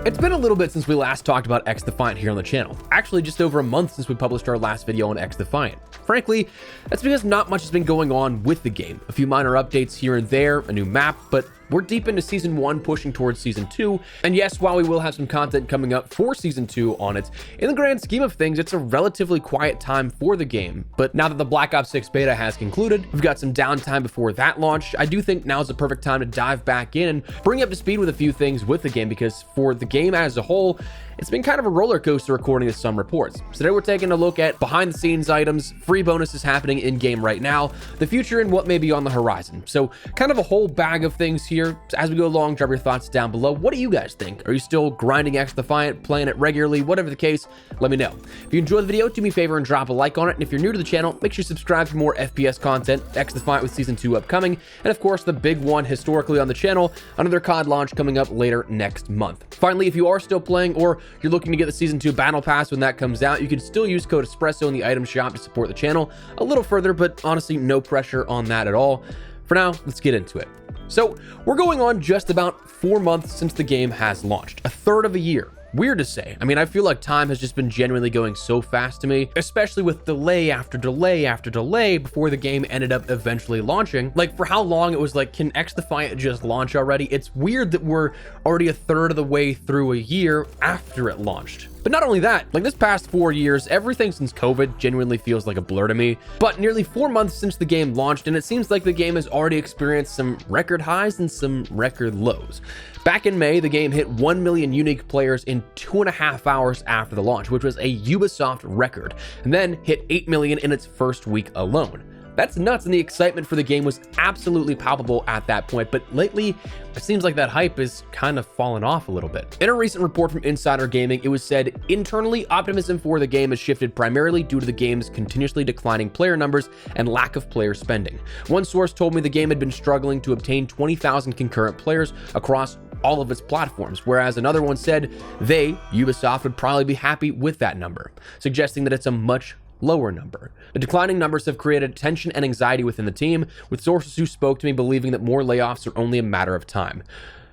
It's been a little bit since we last talked about XDefiant here on the channel. Actually, just over a month since we published our last video on XDefiant. Frankly, that's because not much has been going on with the game. A few minor updates here and there, a new map, but we're deep into Season 1, pushing towards Season 2, and yes, while we will have some content coming up for Season 2 on it, in the grand scheme of things, it's a relatively quiet time for the game. But now that the Black Ops 6 beta has concluded, we've got some downtime before that launch. I do think now's the perfect time to dive back in and bring you up to speed with a few things with the game, because for the game as a whole, it's been kind of a roller coaster according to some reports. So today we're taking a look at behind the scenes items, free bonuses happening in game right now, the future, and what may be on the horizon. So kind of a whole bag of things here. So as we go along, drop your thoughts down below. What do you guys think? Are you still grinding XDefiant, playing it regularly? Whatever the case, let me know. If you enjoyed the video, do me a favor and drop a like on it. And if you're new to the channel, make sure you subscribe for more FPS content, XDefiant with Season 2 upcoming, and of course the big one historically on the channel, another COD launch coming up later next month. Finally, if you are still playing or you're looking to get the Season 2 Battle Pass when that comes out, you can still use code Espresso in the item shop to support the channel a little further, but honestly, no pressure on that at all. For now, let's get into it. So, we're going on just about 4 months since the game has launched, a third of a year. Weird to say. I mean, I feel like time has just been genuinely going so fast to me, especially with delay after delay after delay before the game ended up eventually launching. Like, for how long it was like, can XDefiant just launch already? It's weird that we're already a third of the way through a year after it launched. But not only that, like this past 4 years, everything since COVID genuinely feels like a blur to me. But nearly 4 months since the game launched, and it seems like the game has already experienced some record highs and some record lows. Back in May, the game hit 1 million unique players in 2.5 hours after the launch, which was a Ubisoft record, and then hit 8 million in its first week alone. That's nuts, and the excitement for the game was absolutely palpable at that point, but lately, it seems like that hype is kind of fallen off a little bit. In a recent report from Insider Gaming, it was said, internally, optimism for the game has shifted primarily due to the game's continuously declining player numbers and lack of player spending. One source told me the game had been struggling to obtain 20,000 concurrent players across all of its platforms, whereas another one said Ubisoft, would probably be happy with that number, suggesting that it's a much lower number. The declining numbers have created tension and anxiety within the team, with sources who spoke to me believing that more layoffs are only a matter of time.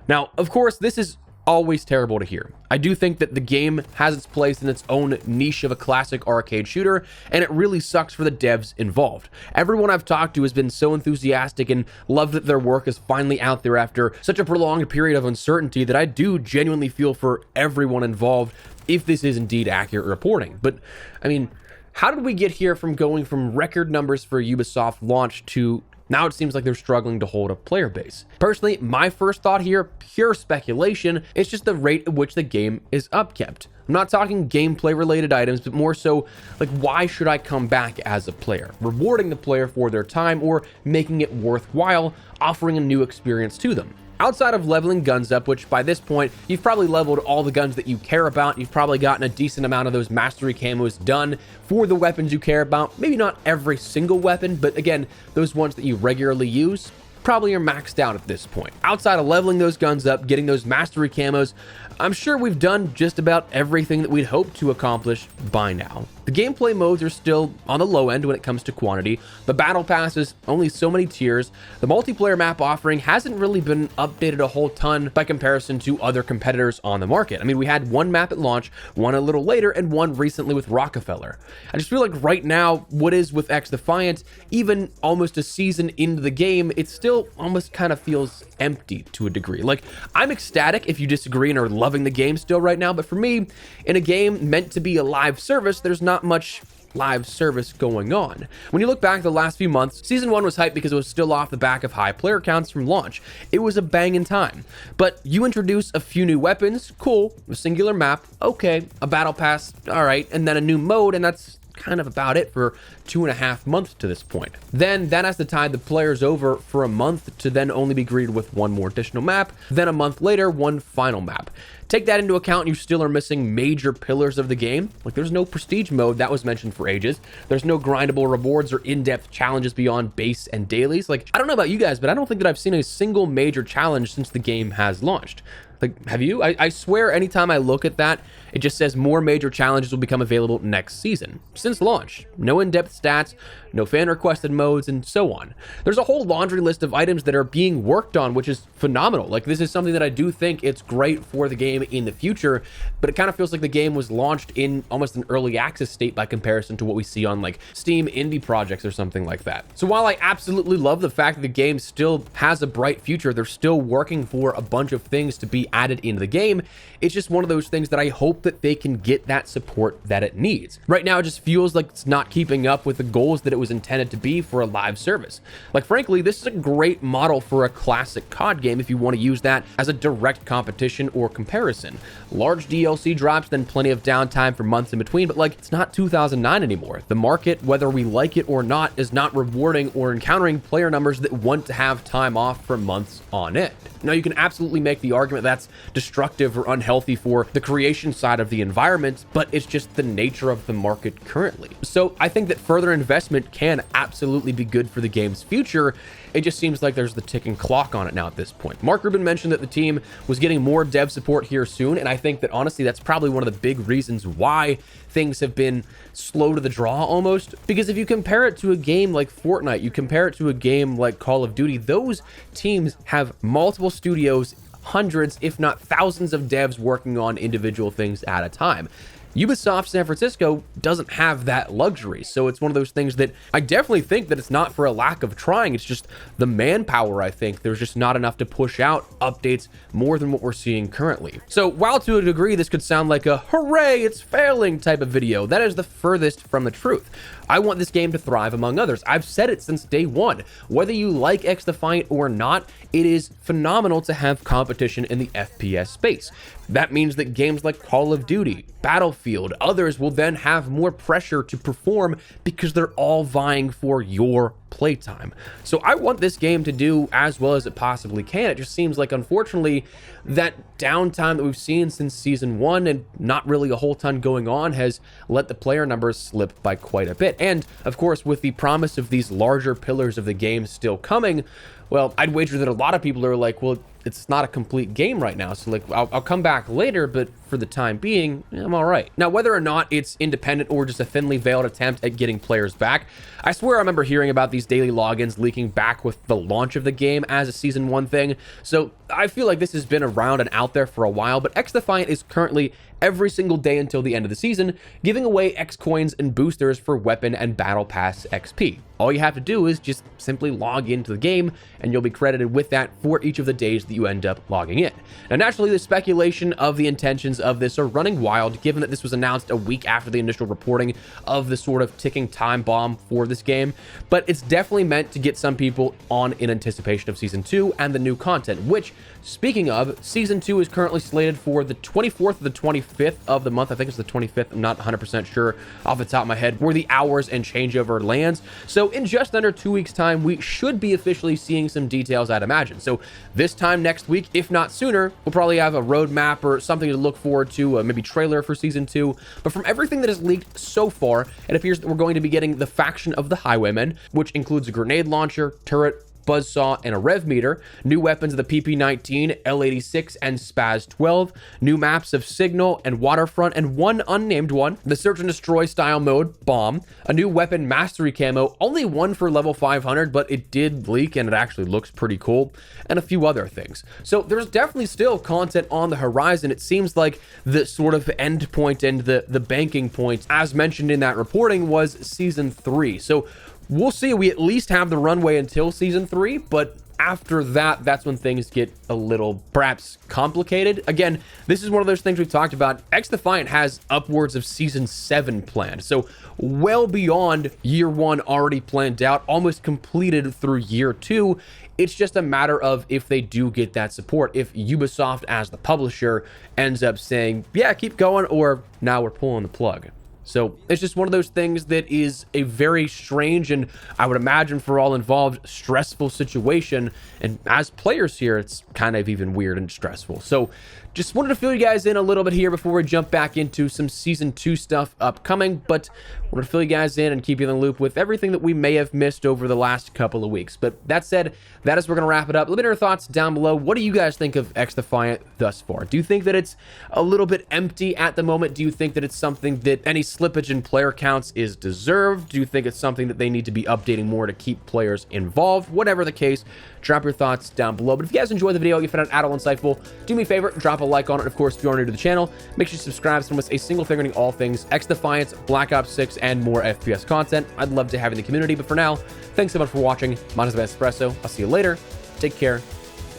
Now, of course, this is always terrible to hear. I do think that the game has its place in its own niche of a classic arcade shooter, and it really sucks for the devs involved. Everyone I've talked to has been so enthusiastic and loved that their work is finally out there after such a prolonged period of uncertainty that I do genuinely feel for everyone involved if this is indeed accurate reporting. But, I mean, how did we get here from going from record numbers for Ubisoft launch to now it seems like they're struggling to hold a player base? Personally, my first thought here, pure speculation, is just the rate at which the game is upkept. I'm not talking gameplay related items, but more so like, why should I come back as a player? Rewarding the player for their time or making it worthwhile, offering a new experience to them. Outside of leveling guns up, which by this point, you've probably leveled all the guns that you care about. You've probably gotten a decent amount of those mastery camos done for the weapons you care about. Maybe not every single weapon, but again, those ones that you regularly use probably are maxed out at this point. Outside of leveling those guns up, getting those mastery camos, I'm sure we've done just about everything that we'd hoped to accomplish by now. The gameplay modes are still on the low end when it comes to quantity. The battle pass is only so many tiers. The multiplayer map offering hasn't really been updated a whole ton by comparison to other competitors on the market. I mean, we had one map at launch, one a little later, and one recently with Rockefeller. I just feel like right now, what is with XDefiant, even almost a season into the game, it still almost kind of feels empty to a degree. Like, I'm ecstatic if you disagree and are loving the game still right now, but for me, in a game meant to be a live service, there's not much live service going on. When you look back the last few months, Season 1 was hyped because it was still off the back of high player counts from launch. It was a banging time. But you introduce a few new weapons, cool, a singular map, okay, a battle pass, all right, and then a new mode, and that's kind of about it for 2.5 months to this point. Then that has to tide the players over for a month to then only be greeted with one more additional map, then a month later, one final map. Take that into account, you still are missing major pillars of the game. Like, there's no prestige mode that was mentioned for ages. There's no grindable rewards or in-depth challenges beyond base and dailies. Like, I don't know about you guys, but I don't think that I've seen a single major challenge since the game has launched. Like, have you? I swear anytime I look at that, It just says more major challenges will become available next season. Since launch, no in-depth stats, no fan-requested modes, and so on. There's a whole laundry list of items that are being worked on, which is phenomenal. Like, this is something that I do think it's great for the game in the future, but it kind of feels like the game was launched in almost an early access state by comparison to what we see on like Steam indie projects or something like that. So while I absolutely love the fact that the game still has a bright future, they're still working for a bunch of things to be added into the game, it's just one of those things that I hope that they can get that support that it needs. Right now, it just feels like it's not keeping up with the goals that it was intended to be for a live service. Like, frankly, this is a great model for a classic COD game if you want to use that as a direct competition or comparison. Large DLC drops, then plenty of downtime for months in between, but like, it's not 2009 anymore. The market, whether we like it or not, is not rewarding or encountering player numbers that want to have time off for months on end. Now, you can absolutely make the argument that's destructive or unhealthy for the creation side of the environment, but it's just the nature of the market currently. So I think that further investment can absolutely be good for the game's future. It just seems like there's the ticking clock on it now at this point. Mark Rubin mentioned that the team was getting more dev support here soon, and I think that honestly, that's probably one of the big reasons why things have been slow to the draw almost. Because if you compare it to a game like Fortnite, you compare it to a game like Call of Duty, those teams have multiple studios, hundreds, if not thousands of devs working on individual things at a time. Ubisoft San Francisco doesn't have that luxury. So it's one of those things that I definitely think that it's not for a lack of trying. It's just the manpower. I think there's just not enough to push out updates more than what we're seeing currently. So while to a degree, this could sound like a hooray, it's failing type of video, that is the furthest from the truth. I want this game to thrive among others. I've said it since day one. Whether you like XDefiant or not, it is phenomenal to have competition in the FPS space. That means that games like Call of Duty, Battlefield, others will then have more pressure to perform because they're all vying for your playtime. So I want this game to do as well as it possibly can. It just seems like, unfortunately, that downtime that we've seen since season 1 and not really a whole ton going on has let the player numbers slip by quite a bit. And of course, with the promise of these larger pillars of the game still coming, well, I'd wager that a lot of people are like, well, it's not a complete game right now. So like, I'll come back later, but for the time being, I'm all right. Now, whether or not it's independent or just a thinly veiled attempt at getting players back, I swear I remember hearing about these daily logins leaking back with the launch of the game as a season 1 thing. So I feel like this has been around and out there for a while, but XDefiant is currently every single day until the end of the season, giving away X coins and boosters for weapon and battle pass XP. All you have to do is just simply log into the game and you'll be credited with that for each of the days that you end up logging in. Now, naturally, the speculation of the intentions of this are running wild, given that this was announced a week after the initial reporting of the sort of ticking time bomb for this game, but it's definitely meant to get some people on in anticipation of Season 2 and the new content, which, speaking of, Season 2 is currently slated for the 24th or the 25th of the month. I think it's the 25th. I'm not 100% sure off the top of my head where the hours and changeover lands. So in just under 2 weeks' time, we should be officially seeing some details, I'd imagine. So this time next week, if not sooner, we'll probably have a roadmap or something to look forward to, maybe trailer for Season 2. But from everything that is leaked so far, it appears that we're going to be getting the faction of the Highwaymen, which includes a grenade launcher, turret, buzzsaw, and a rev meter, new weapons of the PP-19, L-86, and Spaz-12, new maps of Signal and Waterfront, and one unnamed one, the Search and Destroy style mode, Bomb, a new weapon mastery camo, only one for level 500, but it did leak and it actually looks pretty cool, and a few other things. So there's definitely still content on the horizon. It seems like the sort of end point and the banking point, as mentioned in that reporting, was Season 3. So we'll see. We at least have the runway until Season 3, but after that, that's when things get a little perhaps complicated. Again, this is one of those things we've talked about. XDefiant has upwards of Season 7 planned, so well beyond Year 1 already planned out, almost completed through Year 2. It's just a matter of if they do get that support, if Ubisoft as the publisher ends up saying, yeah, keep going, or now we're pulling the plug. So it's just one of those things that is a very strange and, I would imagine for all involved, stressful situation. And as players here, it's kind of even weird and stressful. So just wanted to fill you guys in a little bit here before we jump back into some Season 2 stuff upcoming, but wanted to fill you guys in and keep you in the loop with everything that we may have missed over the last couple of weeks. But that said, that is where we're going to wrap it up. Let me know your thoughts down below. What do you guys think of XDefiant thus far? Do you think that it's a little bit empty at the moment? Do you think that it's something that any slippage in player counts is deserved? Do you think it's something that they need to be updating more to keep players involved? Whatever the case, drop your thoughts down below. But if you guys enjoyed the video, you found it at all insightful, do me a favor, drop a like on it. Of course, if you are new to the channel, make sure you subscribe so it's a single thing on all things XDefiant, Black Ops 6, and more FPS content. I'd love to have you in the community, but for now, thanks so much for watching. My name is Espresso. I'll see you later. Take care,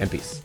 and peace.